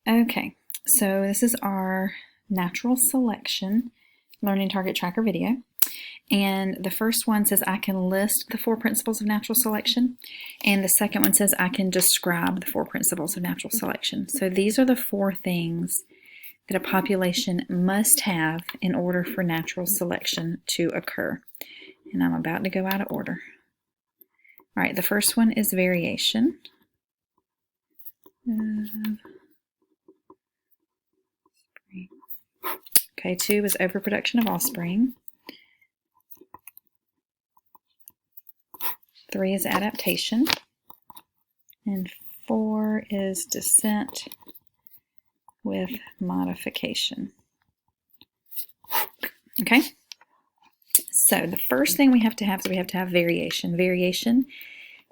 Okay, so this is our natural selection learning target tracker video. And the first one says I can list the 4 principles of natural selection. And the second one says I can describe the 4 principles of natural selection. So these are the 4 things that a population must have in order for natural selection to occur. And I'm about to go out of order. All right, the first one is variation. Okay, 2 is overproduction of offspring. 3 is adaptation. And 4 is descent with modification. Okay, so the first thing we have to have is we have to have variation. Variation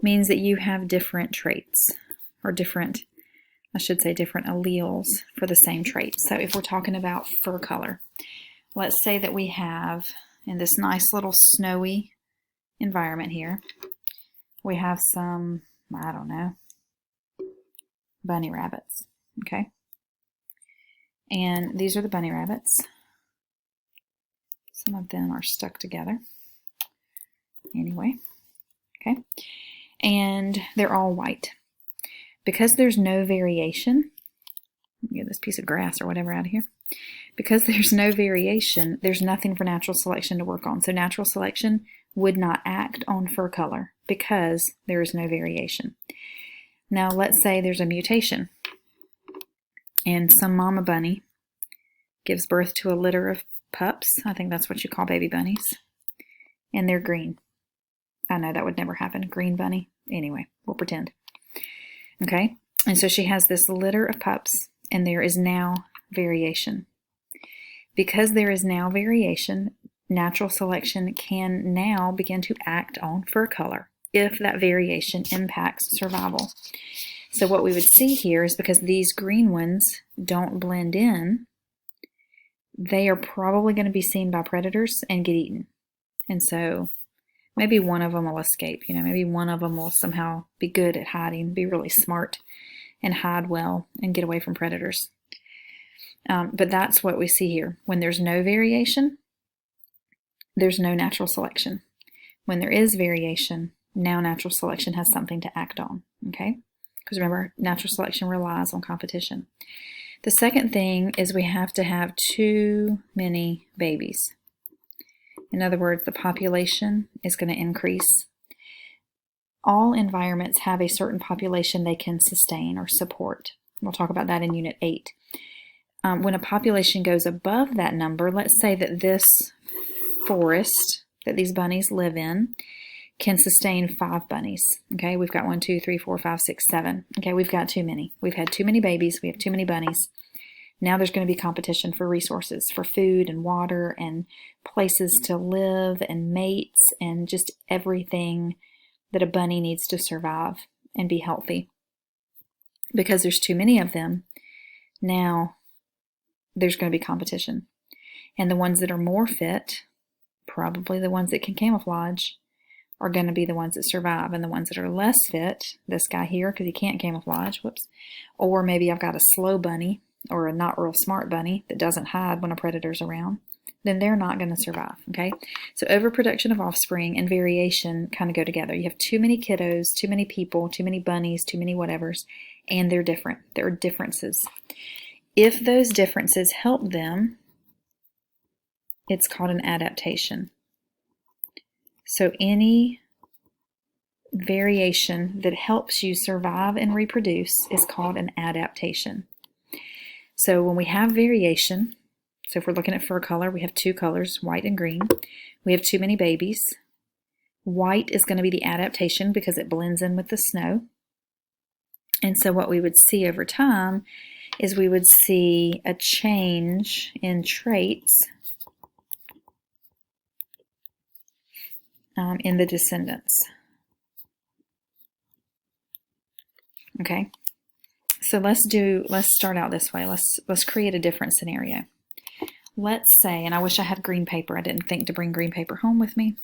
means that you have different traits, or different alleles for the same trait. So if we're talking about fur color, let's say that we have, in this nice little snowy environment here, we have some, I don't know, bunny rabbits, okay? And these are the bunny rabbits. Some of them are stuck together. Anyway, okay? And they're all white. Because there's no variation, get this piece of grass or whatever out of here. Because there's no variation, there's nothing for natural selection to work on. So natural selection would not act on fur color because there is no variation. Now let's say there's a mutation and some mama bunny gives birth to a litter of pups. I think that's what you call baby bunnies. And they're green. I know that would never happen. Green bunny. Anyway, we'll pretend. Okay, and so she has this litter of pups, and there is now variation. Because there is now variation, natural selection can now begin to act on fur color if that variation impacts survival. So what we would see here is because these green ones don't blend in, they are probably going to be seen by predators and get eaten. And so maybe one of them will escape, maybe one of them will somehow be good at hiding, be really smart and hide well and get away from predators. But that's what we see here. When there's no variation, there's no natural selection. When there is variation, now natural selection has something to act on, okay? Because remember, natural selection relies on competition. The second thing is we have to have too many babies. In other words, the population is going to increase. All environments have a certain population they can sustain or support. We'll talk about that in Unit 8. When a population goes above that number, let's say that this forest that these bunnies live in can sustain 5 bunnies. Okay, we've got 1, 2, 3, 4, 5, 6, 7. Okay, we've got too many. We've had too many babies. We have too many bunnies. Now there's going to be competition for resources, for food and water and places to live and mates and just everything that a bunny needs to survive and be healthy. Because there's too many of them, now there's going to be competition. And the ones that are more fit, probably the ones that can camouflage, are going to be the ones that survive. And the ones that are less fit, this guy here, because he can't camouflage, whoops, or maybe I've got a slow bunny or a not real smart bunny that doesn't hide when a predator's around, then they're not going to survive, okay? So overproduction of offspring and variation kind of go together. You have too many kiddos, too many people, too many bunnies, too many whatevers, and they're different. There are differences. If those differences help them, it's called an adaptation. So any variation that helps you survive and reproduce is called an adaptation. So when we have variation, so if we're looking at fur color, we have 2 colors, white and green. We have too many babies. White is going to be the adaptation because it blends in with the snow. And so what we would see over time is we would see a change in traits in the descendants. Okay, so let's start out this way. Let's create a different scenario. Let's say, and I wish I had green paper. I didn't think to bring green paper home with me.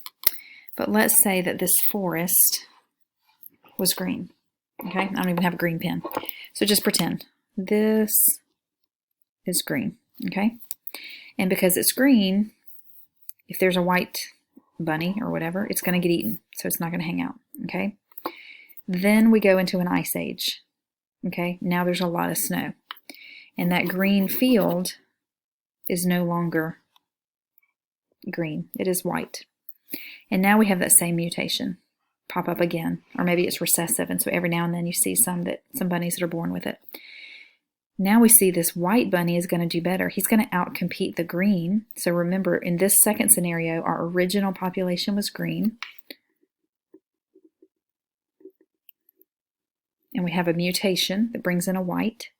But let's say that this forest was green. Okay, I don't even have a green pen. So just pretend this is green, okay? And because it's green, if there's a white bunny or whatever, it's going to get eaten, so it's not going to hang out, okay? Then we go into an ice age, okay? Now there's a lot of snow, and that green field is no longer green. It is white. And now we have that same mutation pop up again, or maybe it's recessive, and so every now and then you see some bunnies that are born with it. Now we see this white bunny is going to do better. He's going to outcompete the green. So remember, in this second scenario, our original population was green. And we have a mutation that brings in a white.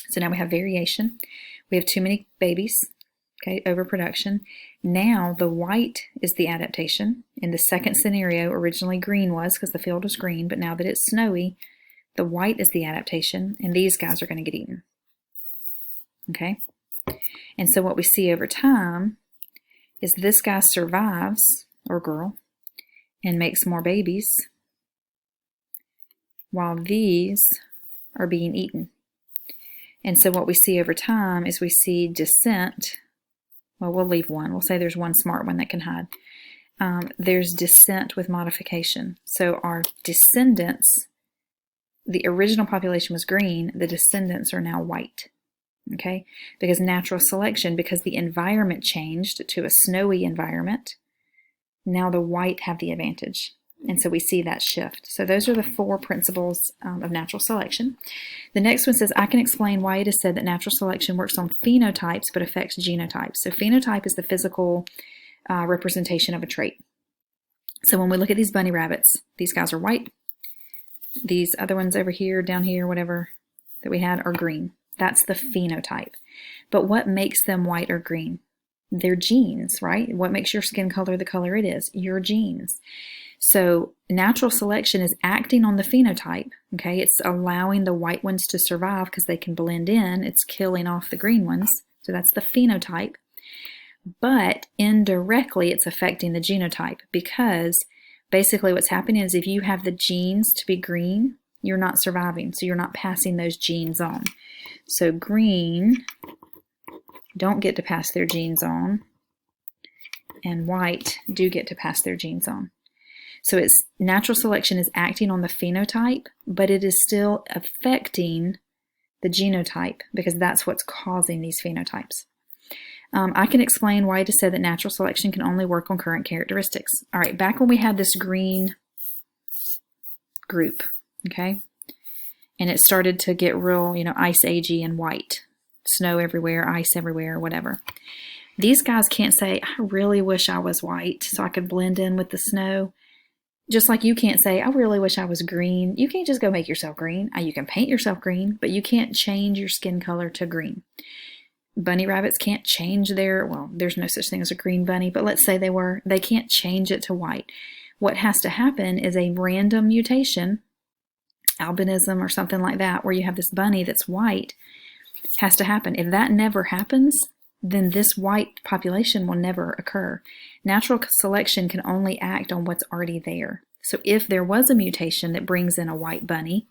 So now we have variation. We have too many babies, okay, overproduction. Now the white is the adaptation. In the second scenario, originally green was because the field was green, but now that it's snowy, the white is the adaptation, and these guys are going to get eaten, okay? And so what we see over time is this guy survives, or girl, and makes more babies, while these are being eaten. And so what we see over time is we see descent. Well, we'll leave one. We'll say there's one smart one that can hide. There's descent with modification. So our descendants, the original population was green, the descendants are now white, okay? Because natural selection, because the environment changed to a snowy environment, now the white have the advantage. And so we see that shift. So those are the 4 principles of natural selection. The next one says, I can explain why it is said that natural selection works on phenotypes but affects genotypes. So phenotype is the physical representation of a trait. So when we look at these bunny rabbits, these guys are white. These other ones over here, down here, whatever that we had, are green. That's the phenotype. But what makes them white or green? Their genes, right? What makes your skin color the color it is? Your genes. So natural selection is acting on the phenotype, okay? It's allowing the white ones to survive because they can blend in. It's killing off the green ones. So that's the phenotype. But indirectly, it's affecting the genotype because basically what's happening is if you have the genes to be green, you're not surviving. So you're not passing those genes on. So green don't get to pass their genes on, and white do get to pass their genes on. So it's natural selection is acting on the phenotype, but it is still affecting the genotype because that's what's causing these phenotypes. I can explain why it is said that natural selection can only work on current characteristics. All right, back when we had this green group, okay, and it started to get real, ice agey and white, snow everywhere, ice everywhere, whatever. These guys can't say, I really wish I was white so I could blend in with the snow. Just like you can't say, I really wish I was green. You can't just go make yourself green. You can paint yourself green, but you can't change your skin color to green. Bunny rabbits can't change there's no such thing as a green bunny, but let's say they can't change it to white. What has to happen is a random mutation, albinism or something like that, where you have this bunny that's white, has to happen. If that never happens, then this white population will never occur. Natural selection can only act on what's already there. So if there was a mutation that brings in a white bunny,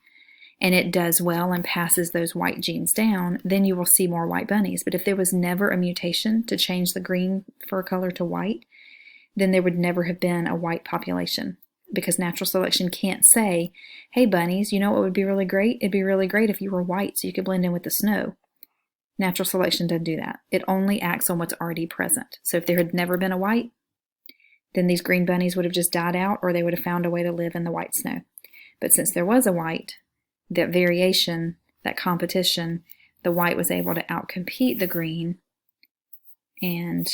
and it does well and passes those white genes down, then you will see more white bunnies. But if there was never a mutation to change the green fur color to white, then there would never have been a white population. Because natural selection can't say, hey bunnies, you know what would be really great? It'd be really great if you were white so you could blend in with the snow. Natural selection doesn't do that. It only acts on what's already present. So if there had never been a white, then these green bunnies would have just died out, or they would have found a way to live in the white snow. But since there was a white, that variation, that competition, the white was able to outcompete the green and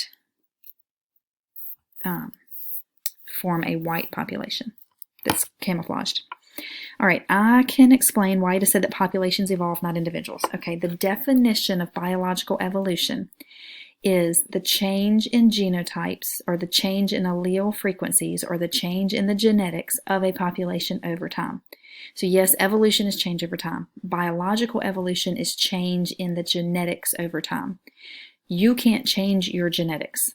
form a white population that's camouflaged. All right, I can explain why it is said that populations evolve, not individuals. Okay, the definition of biological evolution is the change in genotypes, or the change in allele frequencies, or the change in the genetics of a population over time. So yes, evolution is change over time. Biological evolution is change in the genetics over time. You can't change your genetics.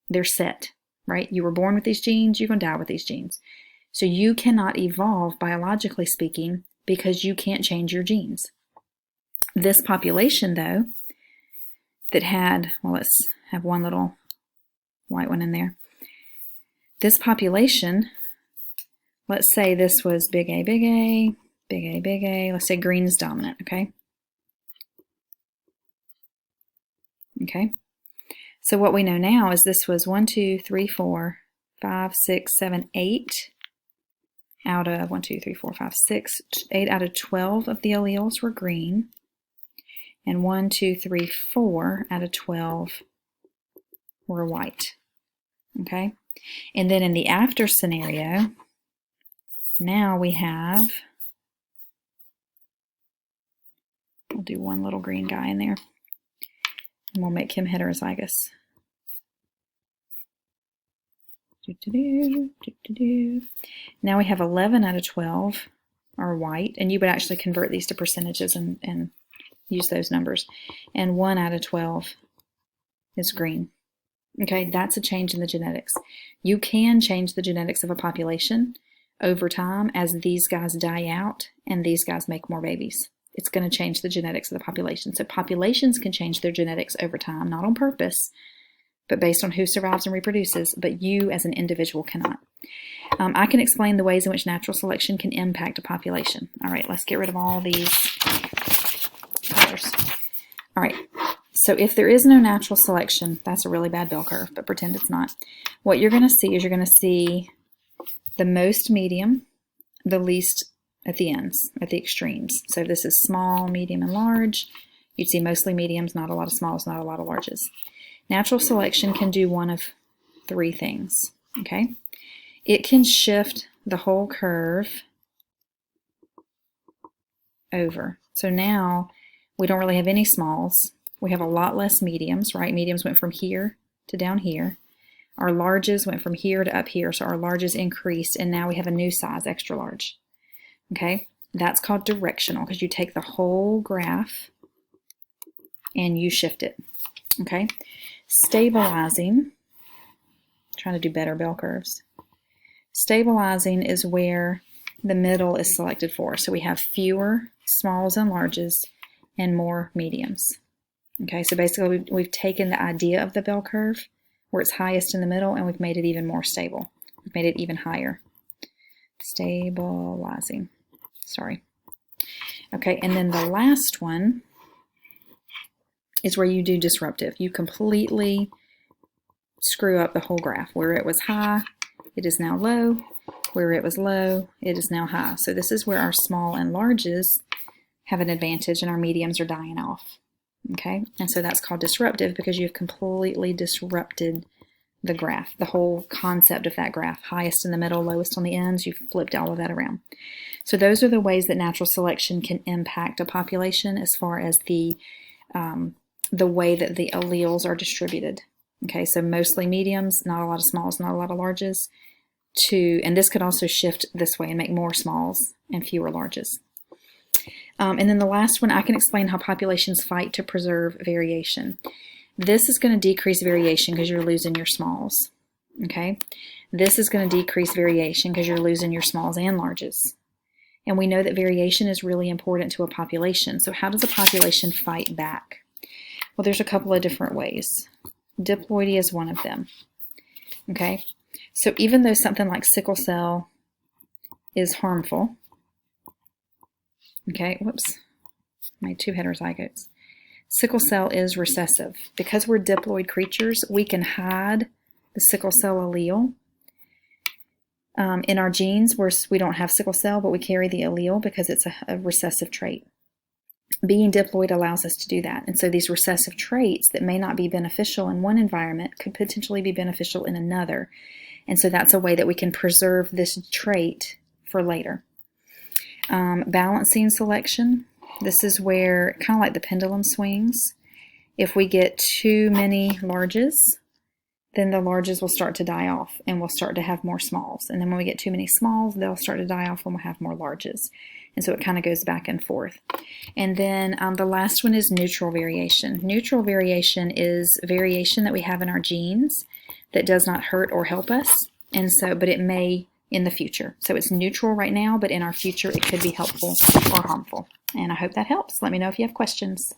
They're set, right? You were born with these genes, you're going to die with these genes. So you cannot evolve, biologically speaking, because you can't change your genes. This population, though, that had, well, let's have one little white one in there. This population, let's say this was big A, big A, big A, big A. Let's say green is dominant, okay? Okay. So what we know now is this was 1, 2, 3, 4, 5, 6, 7, 8 out of 1, 2, 3, 4, 5, 6, 8 out of 12 of the alleles were green. And 1, 2, 3, 4 out of 12 were white. Okay. And then in the after scenario, now we have, we'll do one little green guy in there, and we'll make him heterozygous. Now we have 11 out of 12 are white, and you would actually convert these to percentages and use those numbers. And 1 out of 12 is green. Okay, that's a change in the genetics. You can change the genetics of a population over time as these guys die out and these guys make more babies. It's going to change the genetics of the population. So populations can change their genetics over time, not on purpose, but based on who survives and reproduces, but you as an individual cannot. I can explain the ways in which natural selection can impact a population. All right, let's get rid of all these colors. All right, so if there is no natural selection, that's a really bad bell curve, but pretend it's not. What you're going to see is you're going to see the most medium, the least at the ends, at the extremes. So this is small, medium, and large. You'd see mostly mediums, not a lot of smalls, not a lot of larges. Natural selection can do one of three things, okay? It can shift the whole curve over. So now we don't really have any smalls. We have a lot less mediums, right? Mediums went from here to down here. Our larges went from here to up here, so our larges increased, and now we have a new size, extra large. Okay, that's called directional because you take the whole graph and you shift it. Okay, stabilizing, trying to do better bell curves. Stabilizing is where the middle is selected for. So we have fewer smalls and larges and more mediums. Okay, so basically we've taken the idea of the bell curve where it's highest in the middle and we've made it even more stable. We've made it even higher. Stabilizing. Sorry. Okay, and then the last one is where you do disruptive. You completely screw up the whole graph. Where it was high, it is now low. Where it was low, it is now high. So this is where our small and larges have an advantage and our mediums are dying off. Okay, and so that's called disruptive because you've completely disrupted the graph, the whole concept of that graph. Highest in the middle, lowest on the ends, you've flipped all of that around. So those are the ways that natural selection can impact a population as far as the way that the alleles are distributed. Okay, so mostly mediums, not a lot of smalls, not a lot of larges. And this could also shift this way and make more smalls and fewer larges. And then the last one, I can explain how populations fight to preserve variation. This is going to decrease variation because you're losing your smalls. Okay, this is going to decrease variation because you're losing your smalls and larges. And we know that variation is really important to a population. So how does a population fight back? Well, there's a couple of different ways. Diploidy is one of them. Okay, so even though something like sickle cell is harmful, okay, whoops, made two heterozygotes. Sickle cell is recessive. Because we're diploid creatures, we can hide the sickle cell allele. In our genes, we don't have sickle cell, but we carry the allele because it's a recessive trait. Being diploid allows us to do that. And so these recessive traits that may not be beneficial in one environment could potentially be beneficial in another. And so that's a way that we can preserve this trait for later. Balancing selection. This is where, kind of like the pendulum swings, if we get too many larges, then the larges will start to die off and we'll start to have more smalls. And then when we get too many smalls, they'll start to die off and we'll have more larges. And so it kind of goes back and forth. And then the last one is neutral variation. Neutral variation is variation that we have in our genes that does not hurt or help us. And so, but it may in the future. So it's neutral right now, but in our future it could be helpful or harmful. And I hope that helps. Let me know if you have questions.